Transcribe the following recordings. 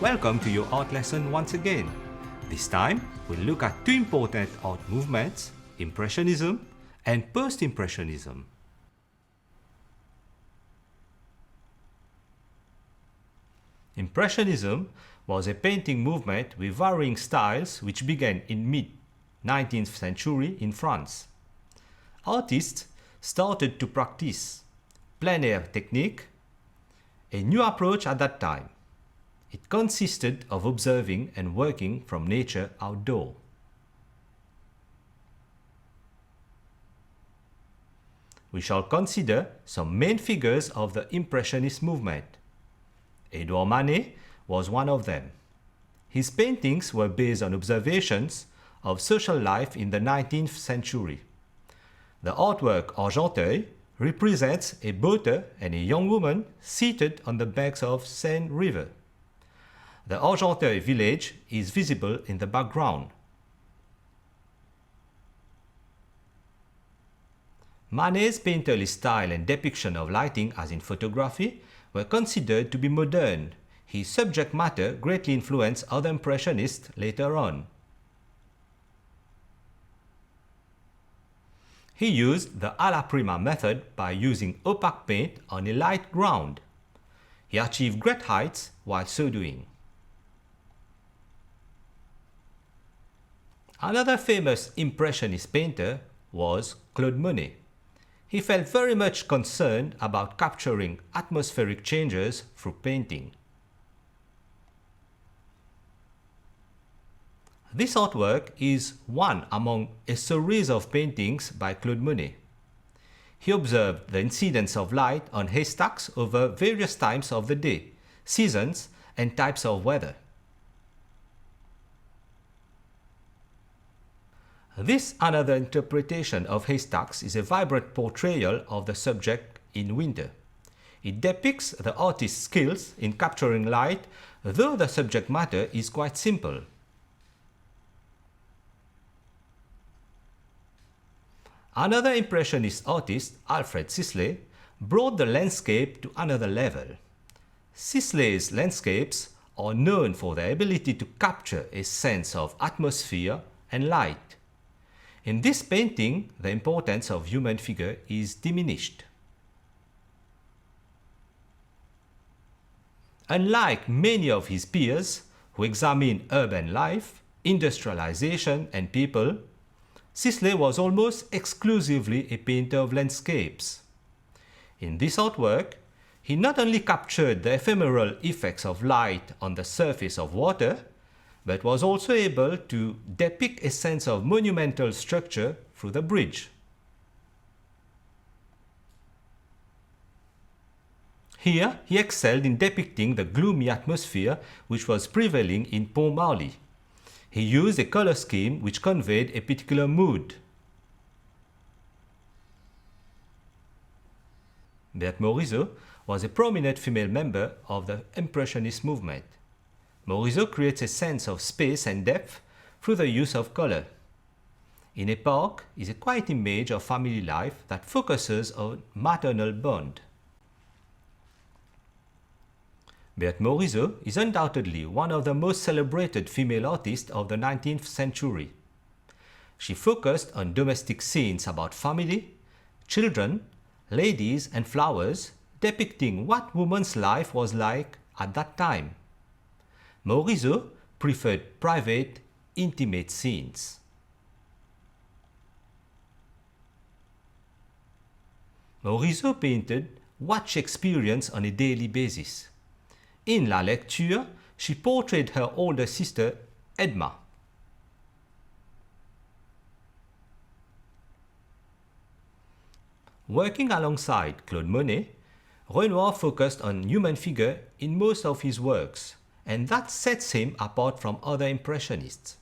Welcome to your art lesson once again. This time, we'll look at two important art movements, Impressionism and Post-impressionism. Impressionism was a painting movement with varying styles which began in mid-19th century in France. Artists started to practice plein air technique, a new approach at that time. It consisted of observing and working from nature outdoor. We shall consider some main figures of the Impressionist movement. Edouard Manet was one of them. His paintings were based on observations of social life in the 19th century. The artwork Argenteuil represents a boater and a young woman seated on the banks of Seine River. The Argenteuil village is visible in the background. Manet's painterly style and depiction of lighting, as in photography, were considered to be modern. His subject matter greatly influenced other Impressionists later on. He used the alla prima method by using opaque paint on a light ground. He achieved great heights while so doing. Another famous Impressionist painter was Claude Monet. He felt very much concerned about capturing atmospheric changes through painting. This artwork is one among a series of paintings by Claude Monet. He observed the incidence of light on haystacks over various times of the day, seasons, and types of weather. This another interpretation of haystacks is a vibrant portrayal of the subject in winter. It depicts the artist's skills in capturing light, though the subject matter is quite simple. Another Impressionist artist, Alfred Sisley, brought the landscape to another level. Sisley's landscapes are known for their ability to capture a sense of atmosphere and light. In this painting, the importance of human figure is diminished. Unlike many of his peers who examine urban life, industrialization, and people, Sisley was almost exclusively a painter of landscapes. In this artwork, he not only captured the ephemeral effects of light on the surface of water, but was also able to depict a sense of monumental structure through the bridge. Here, he excelled in depicting the gloomy atmosphere which was prevailing in Pont Marly. He used a color scheme which conveyed a particular mood. Berthe Morisot was a prominent female member of the Impressionist movement. Morisot creates a sense of space and depth through the use of color. In a park is a quiet image of family life that focuses on maternal bond. Berthe Morisot is undoubtedly one of the most celebrated female artists of the 19th century. She focused on domestic scenes about family, children, ladies, and flowers, depicting what woman's life was like at that time. Morisot preferred private, intimate scenes. Morisot painted what she experienced on a daily basis. In La Lecture, she portrayed her older sister, Edma. Working alongside Claude Monet, Renoir focused on human figure in most of his works, and that sets him apart from other Impressionists.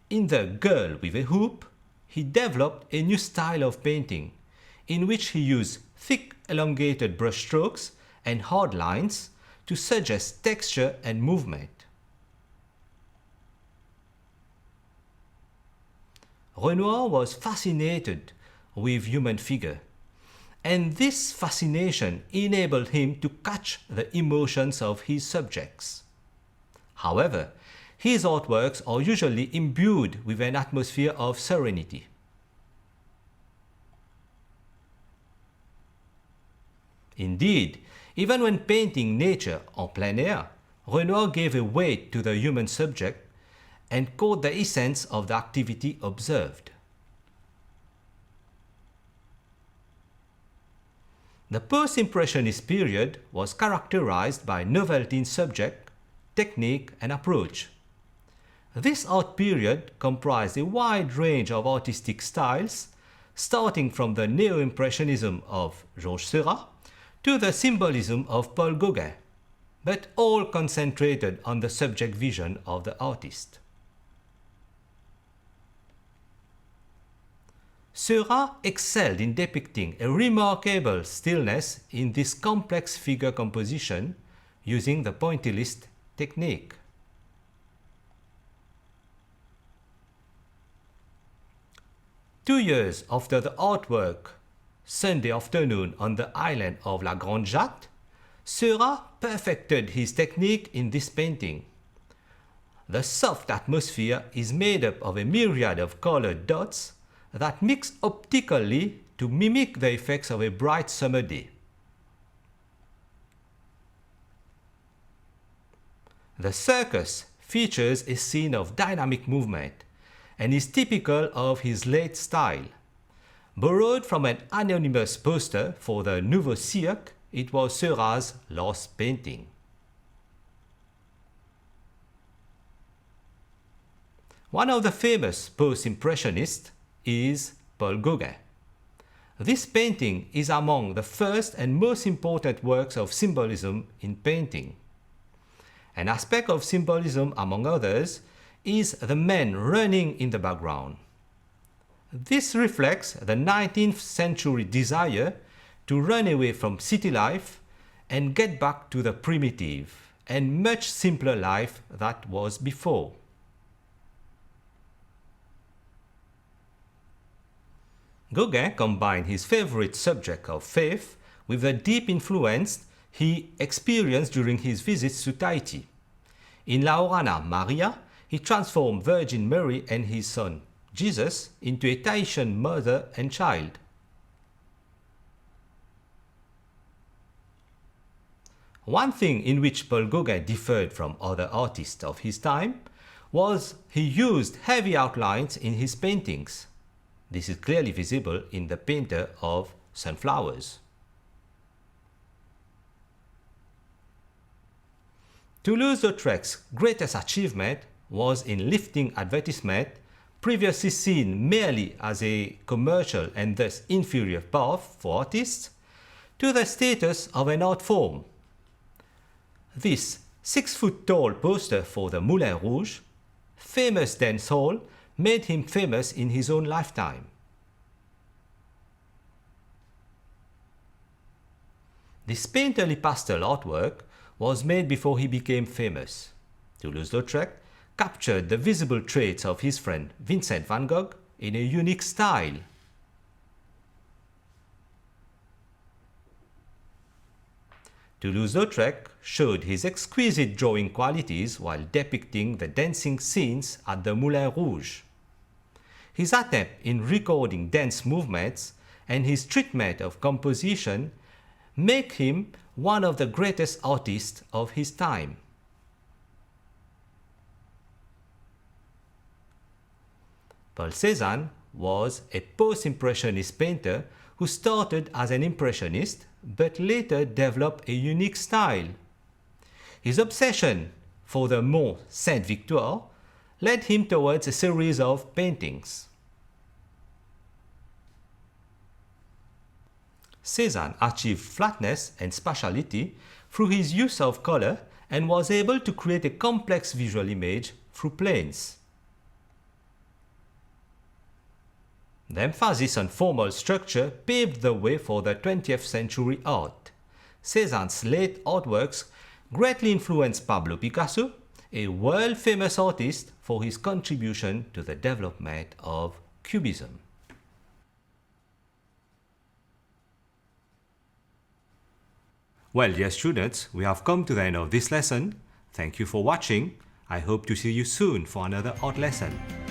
In The Girl with a Hoop, he developed a new style of painting, in which he used thick, elongated brushstrokes and hard lines to suggest texture and movement. Renoir was fascinated with human figure, and this fascination enabled him to catch the emotions of his subjects. However, his artworks are usually imbued with an atmosphere of serenity. Indeed, even when painting nature en plein air, Renoir gave a weight to the human subject and caught the essence of the activity observed. The post-impressionist period was characterized by novelty in subject, technique, and approach. This art period comprised a wide range of artistic styles, starting from the neo-impressionism of Georges Seurat to the symbolism of Paul Gauguin, but all concentrated on the subject vision of the artist. Seurat excelled in depicting a remarkable stillness in this complex figure composition using the pointillist technique. Two years after the artwork Sunday Afternoon on the island of La Grande Jatte, Seurat perfected his technique in this painting. The soft atmosphere is made up of a myriad of colored dots that mix optically to mimic the effects of a bright summer day. The circus features a scene of dynamic movement and is typical of his late style. Borrowed from an anonymous poster for the Nouveau Cirque, it was Seurat's last painting. One of the famous post-impressionists is Paul Gauguin. This painting is among the first and most important works of symbolism in painting. An aspect of symbolism, among others, is the men running in the background. This reflects the 19th century desire to run away from city life and get back to the primitive and much simpler life that was before. Gauguin combined his favorite subject of faith with the deep influence he experienced during his visits to Tahiti. In La Orana Maria, he transformed Virgin Mary and his son Jesus into a Tahitian mother and child. One thing in which Paul Gauguin differed from other artists of his time was he used heavy outlines in his paintings. This is clearly visible in the painter of sunflowers. Toulouse-Lautrec's greatest achievement was in lifting advertisement, previously seen merely as a commercial and thus inferior path for artists, to the status of an art form. This 6-foot-tall poster for the Moulin Rouge, famous dance hall, made him famous in his own lifetime. This painterly pastel artwork was made before he became famous. Toulouse-Lautrec captured the visible traits of his friend Vincent van Gogh in a unique style. Toulouse-Lautrec showed his exquisite drawing qualities while depicting the dancing scenes at the Moulin Rouge. His attempt in recording dance movements and his treatment of composition make him one of the greatest artists of his time. Paul Cezanne was a post-impressionist painter who started as an impressionist but later developed a unique style. His obsession for the Mont Sainte-Victoire led him towards a series of paintings. Cezanne achieved flatness and spatiality through his use of color and was able to create a complex visual image through planes. The emphasis on formal structure paved the way for the 20th century art. Cezanne's late artworks greatly influenced Pablo Picasso, a world-famous artist for his contribution to the development of Cubism. Well, dear students, we have come to the end of this lesson. Thank you for watching. I hope to see you soon for another art lesson.